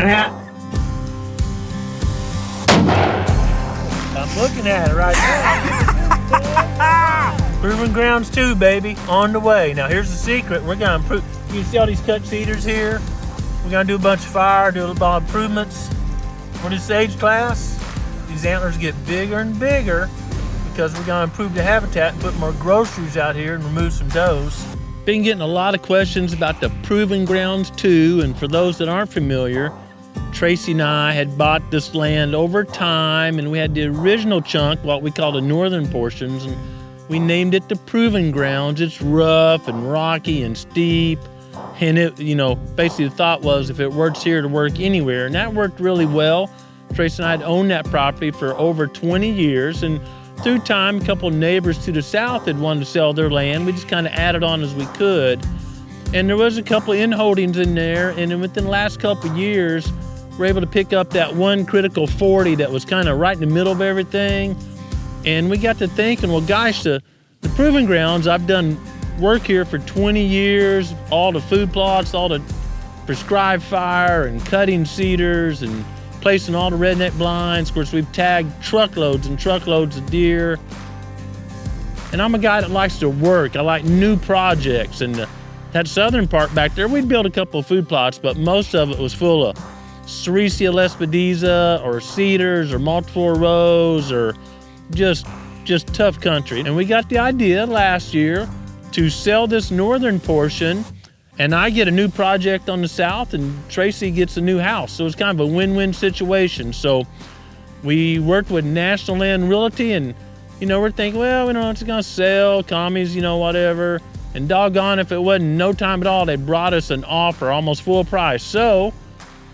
hat? I'm looking at it right now. Proving Grounds 2, baby, on the way. Now here's the secret. We're gonna improve. You see all these cut cedars here? We're gonna do a bunch of fire, do a little bit of improvements for this age class. These antlers get bigger and bigger because we're gonna improve the habitat and put more groceries out here and remove some does. Been getting a lot of questions about the Proving Grounds 2, and for those that aren't familiar, Tracy and I had bought this land over time, and we had the original chunk, what we call the northern portions, and we named it the Proving Grounds. It's rough and rocky and steep, and it, basically the thought was if it works here, it'll work anywhere, and that worked really well. Tracy and I had owned that property for over 20 years, and through time, a couple of neighbors to the south had wanted to sell their land. We just kind of added on as we could. And there was a couple of in-holdings in there, and then within the last couple of years, we were able to pick up that one critical 40 that was kind of right in the middle of everything. And we got to thinking, well, gosh, the Proving Grounds, I've done work here for 20 years, all the food plots, all the prescribed fire and cutting cedars and placing all the redneck blinds. Of course, we've tagged truckloads and truckloads of deer. And I'm a guy that likes to work. I like new projects. And that southern part back there, we'd build a couple of food plots, but most of it was full of Sericea lespedeza or cedars or multiple rows or just tough country. And we got the idea last year to sell this northern portion, and I get a new project on the south, and Tracy gets a new house. So it's kind of a win-win situation. So we worked with National Land Realty, and, we're thinking, well, it's gonna sell, commies, whatever. And doggone if it wasn't no time at all, they brought us an offer, almost full price. So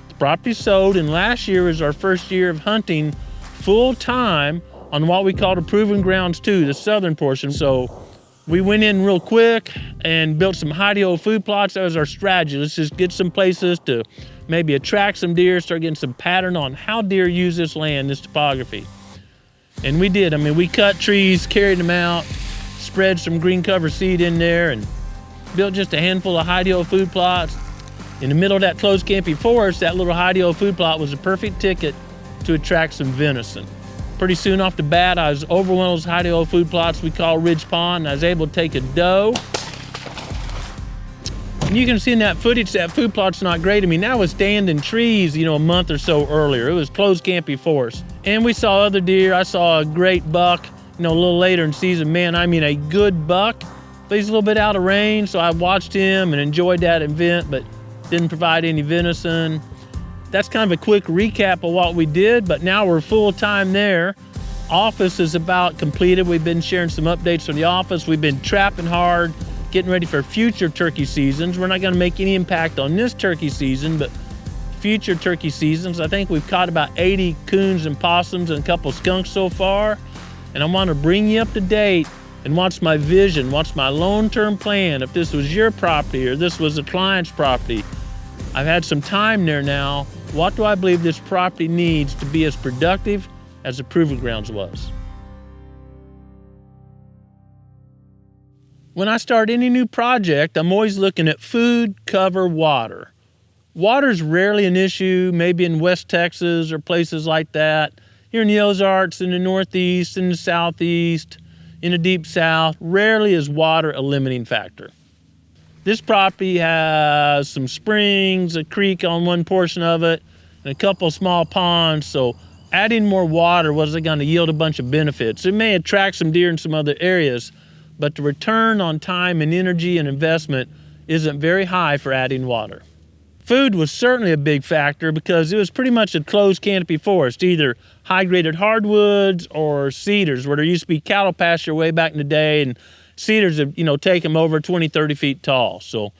the property sold, and last year was our first year of hunting full-time on what we call the Proving Grounds 2, the southern portion. So we went in real quick and built some hidey-o food plots. That was our strategy. Let's just get some places to maybe attract some deer, start getting some pattern on how deer use this land, this topography. And we did. We cut trees, carried them out, spread some green cover seed in there, and built just a handful of hidey-o food plots. In the middle of that closed camping forest, that little hidey-o food plot was a perfect ticket to attract some venison. Pretty soon off the bat, I was over one of those hidey-o food plots we call Ridge Pond, and I was able to take a doe. And you can see in that footage that food plot's not great. That was standing trees, a month or so earlier. It was closed camping forest. And we saw other deer. I saw a great buck, a little later in season. Man, a good buck. But he's a little bit out of range, so I watched him and enjoyed that event, but didn't provide any venison. That's kind of a quick recap of what we did, but now we're full-time there. Office is about completed. We've been sharing some updates from the office. We've been trapping hard, getting ready for future turkey seasons. We're not gonna make any impact on this turkey season, but future turkey seasons. I think we've caught about 80 coons and possums and a couple skunks so far. And I wanna bring you up to date and what's my vision, what's my long-term plan. If this was your property or this was a client's property, I've had some time there now. What do I believe this property needs to be as productive as the Proving Grounds was? When I start any new project, I'm always looking at food, cover, water. Water's rarely an issue, maybe in West Texas or places like that. Here in the Ozarks, in the Northeast, in the Southeast, in the Deep South, rarely is water a limiting factor. This property has some springs, a creek on one portion of it, and a couple of small ponds, so adding more water wasn't going to yield a bunch of benefits. It may attract some deer in some other areas, but the return on time and energy and investment isn't very high for adding water. Food was certainly a big factor because it was pretty much a closed canopy forest, either high-graded hardwoods or cedars, where there used to be cattle pasture way back in the day, and cedars have, take them over 20, 30 feet tall. So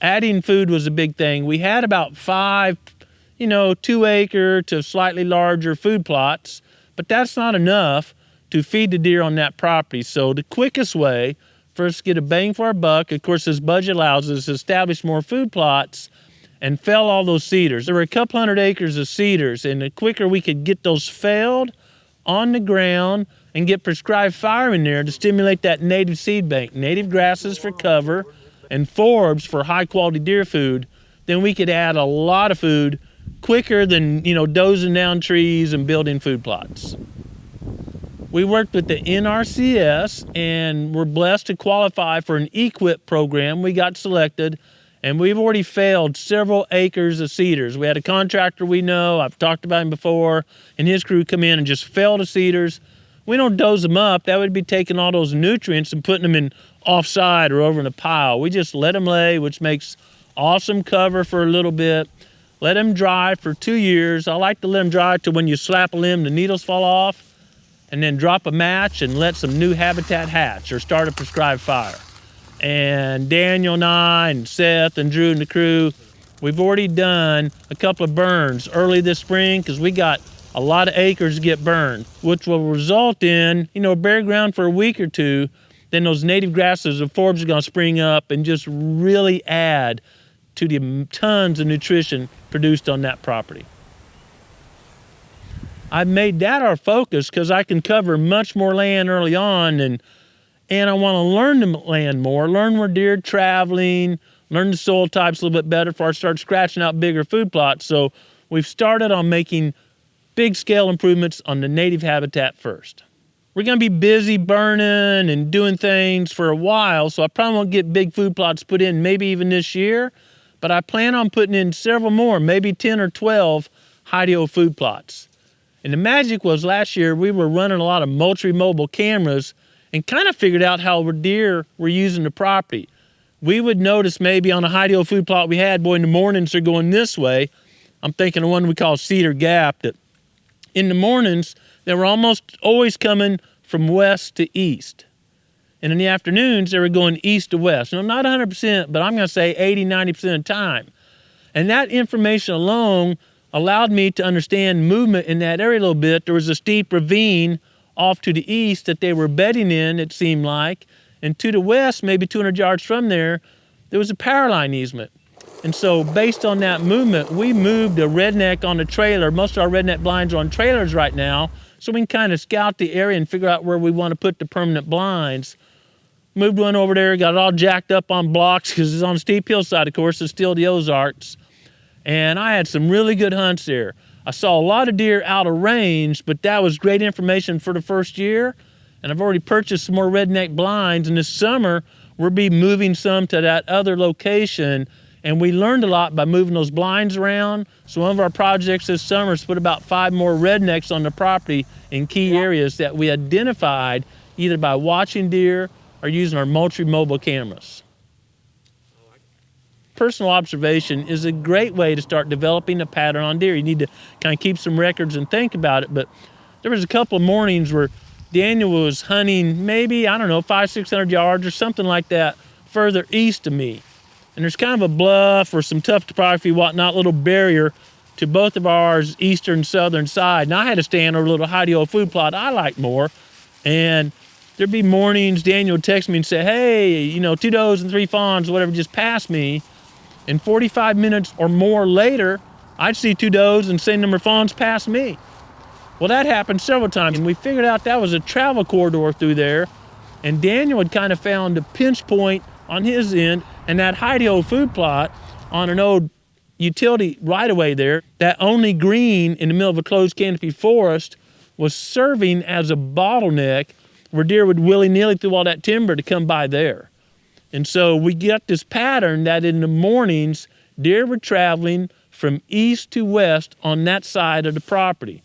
adding food was a big thing. We had about 5, 2-acre to slightly larger food plots, but that's not enough to feed the deer on that property. So the quickest way for us to get a bang for our buck, of course, this budget allows us to establish more food plots and fell all those cedars. There were a couple hundred acres of cedars, and the quicker we could get those felled on the ground and get prescribed fire in there to stimulate that native seed bank, native grasses for cover and forbs for high quality deer food, then we could add a lot of food quicker than, dozing down trees and building food plots. We worked with the NRCS and were blessed to qualify for an EQIP program. We got selected, and we've already failed several acres of cedars. We had a contractor we know, I've talked about him before, and his crew come in and just felled the cedars. We don't doze them up. That would be taking all those nutrients and putting them in offside or over in a pile. We just let them lay, which makes awesome cover for a little bit. Let them dry for 2 years. I like to let them dry till when you slap a limb, the needles fall off, and then drop a match and let some new habitat hatch or start a prescribed fire. And Daniel and I and Seth and Drew and the crew, we've already done a couple of burns early this spring because we got a lot of acres to get burned, which will result in, bare ground for a week or two. Then those native grasses of forbs are gonna spring up and just really add to the tons of nutrition produced on that property. I've made that our focus because I can cover much more land early on, and I want to learn the land more, learn where deer are traveling, learn the soil types a little bit better before I start scratching out bigger food plots. So we've started on making big scale improvements on the native habitat first. We're going to be busy burning and doing things for a while, so I probably won't get big food plots put in maybe even this year, but I plan on putting in several more, maybe 10 or 12 high-do food plots. And the magic was last year we were running a lot of Moultrie mobile cameras and kind of figured out how deer were using the property. We would notice maybe on a high-do food plot we had, in the mornings they're going this way. I'm thinking of one we call Cedar Gap, that in the mornings they were almost always coming from west to east. And in the afternoons they were going east to west. Now, not 100%, but I'm going to say 80, 90% of the time. And that information alone allowed me to understand movement in that area a little bit. There was a steep ravine off to the east that they were bedding in, it seemed like. And to the west, maybe 200 yards from there, there was a power line easement. And so based on that movement, we moved a redneck on a trailer. Most of our redneck blinds are on trailers right now, so we can kind of scout the area and figure out where we want to put the permanent blinds. Moved one over there, got it all jacked up on blocks because it's on a steep hillside, of course, it's still the Ozarks. And I had some really good hunts there. I saw a lot of deer out of range, but that was great information for the first year. And I've already purchased some more redneck blinds, and this summer we'll be moving some to that other location. And we learned a lot by moving those blinds around. So one of our projects this summer is to put about 5 more rednecks on the property in key areas that we identified either by watching deer or using our Moultrie mobile cameras. Personal observation is a great way to start developing a pattern on deer. You need to kind of keep some records and think about it. But there was a couple of mornings where Daniel was hunting maybe, 500-600 yards or something like that further east of me. And there's kind of a bluff or some tough topography, whatnot, little barrier to both of ours eastern, southern side. And I had to stand over a little high-do food plot I like more. And there'd be mornings, Daniel would text me and say, hey, 2 does and 3 fawns, whatever, just passed me. And 45 minutes or more later, I'd see 2 does and same number of fawns pass me. Well, that happened several times, and we figured out that was a travel corridor through there. And Daniel had kind of found a pinch point on his end, and that high-do food plot on an old utility right-of-way there, that only green in the middle of a closed canopy forest, was serving as a bottleneck where deer would willy-nilly through all that timber to come by there. And so we got this pattern that in the mornings, deer were traveling from east to west on that side of the property.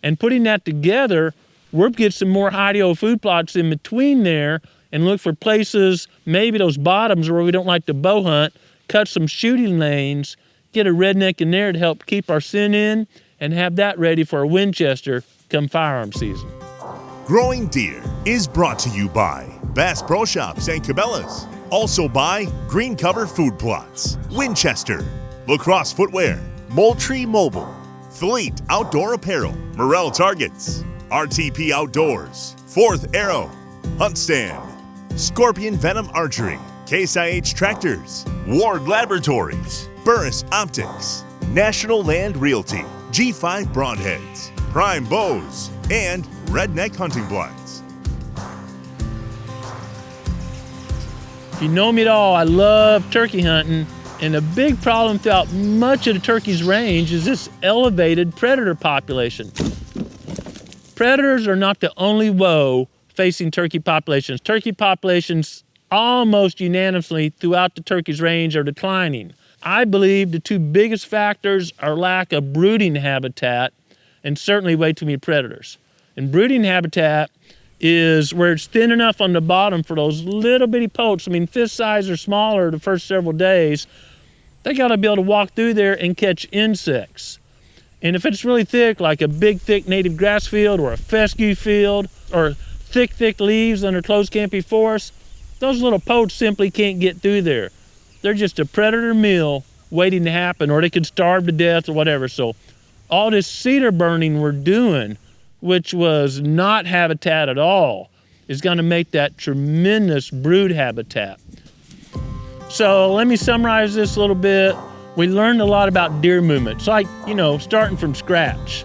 And putting that together, we'll get some more high-do food plots in between there and look for places, maybe those bottoms where we don't like to bow hunt, cut some shooting lanes, get a redneck in there to help keep our scent in, and have that ready for a Winchester come firearm season. Growing Deer is brought to you by Bass Pro Shops and Cabela's. Also by Green Cover Food Plots, Winchester, Lacrosse Footwear, Moultrie Mobile, Fleet Outdoor Apparel, Morel Targets, RTP Outdoors, Fourth Arrow, Hunt Stand, Scorpion Venom Archery, Case IH Tractors, Ward Laboratories, Burris Optics, National Land Realty, G5 Broadheads, Prime Bows, and Redneck Hunting Blinds. If you know me at all, I love turkey hunting, And a big problem throughout much of the turkey's range is this elevated predator population. Predators are not the only woe facing turkey populations. Turkey populations almost unanimously throughout the turkey's range are declining. I believe the two biggest factors are lack of brooding habitat and certainly way too many predators. And brooding habitat is where it's thin enough on the bottom for those little bitty poults. I mean, fist size or smaller the first several days. They gotta be able to walk through there and catch insects. And if it's really thick, like a big, thick native grass field or a fescue field or thick leaves under closed canopy forest, those little poults simply can't get through there. They're just a predator meal waiting to happen, or they could starve to death or whatever. So all this cedar burning we're doing, which was not habitat at all, is gonna make that tremendous brood habitat. So let me summarize this a little bit. We learned a lot about deer movement. It's like, starting from scratch.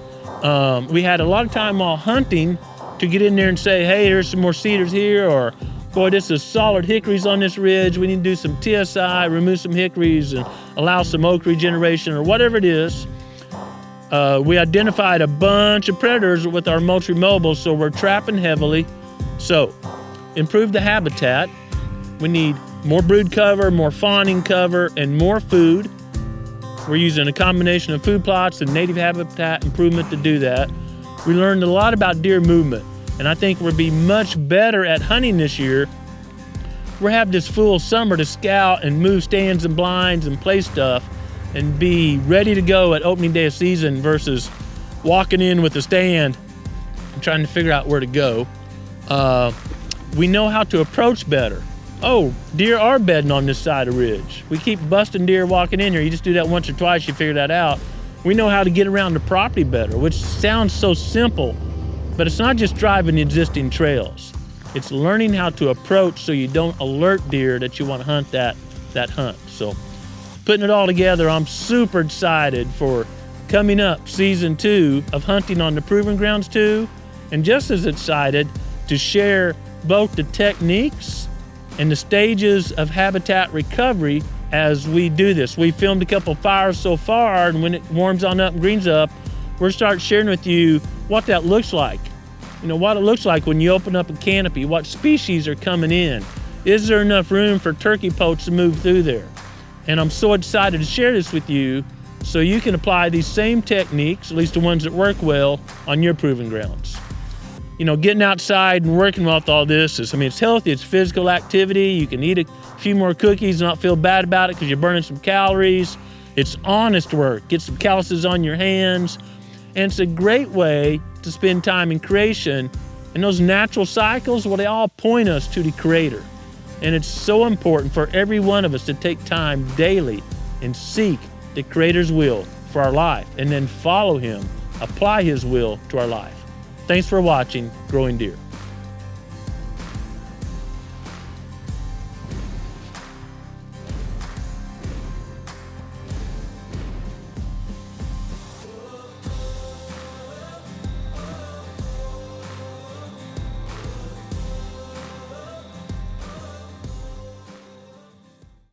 We had a lot of time while hunting to get in there and say, hey, there's some more cedars here, or boy, this is solid hickories on this ridge. We need to do some TSI, remove some hickories and allow some oak regeneration or whatever it is. We identified a bunch of predators with our Moultrie Mobile, so we're trapping heavily. So, improve the habitat. We need more brood cover, more fawning cover, and more food. We're using a combination of food plots and native habitat improvement to do that. We learned a lot about deer movement, and I think we'll be much better at hunting this year. We'll have this full summer to scout and move stands and blinds and play stuff and be ready to go at opening day of season versus walking in with a stand and trying to figure out where to go. We know how to approach better. Oh, deer are bedding on this side of ridge. We keep busting deer walking in here. You just do that once or twice, you figure that out. We know how to get around the property better, which sounds so simple, but it's not just driving the existing trails. It's learning how to approach so you don't alert deer that you want to hunt that hunt. So putting it all together, I'm super excited for coming up season 2 of Hunting on the Proving Grounds 2, and just as excited to share both the techniques and the stages of habitat recovery as we do this. We filmed a couple fires so far, and when it warms on up and greens up, we'll start sharing with you what that looks like. What it looks like when you open up a canopy, what species are coming in. Is there enough room for turkey poults to move through there? And I'm so excited to share this with you so you can apply these same techniques, at least the ones that work well, on your proving grounds. Getting outside and working with all this it's healthy, it's physical activity. You can eat a few more cookies and not feel bad about it because you're burning some calories. It's honest work. Get some calluses on your hands. And it's a great way to spend time in creation. And those natural cycles, they all point us to the Creator. And it's so important for every one of us to take time daily and seek the Creator's will for our life and then follow Him, apply His will to our life. Thanks for watching Growing Deer.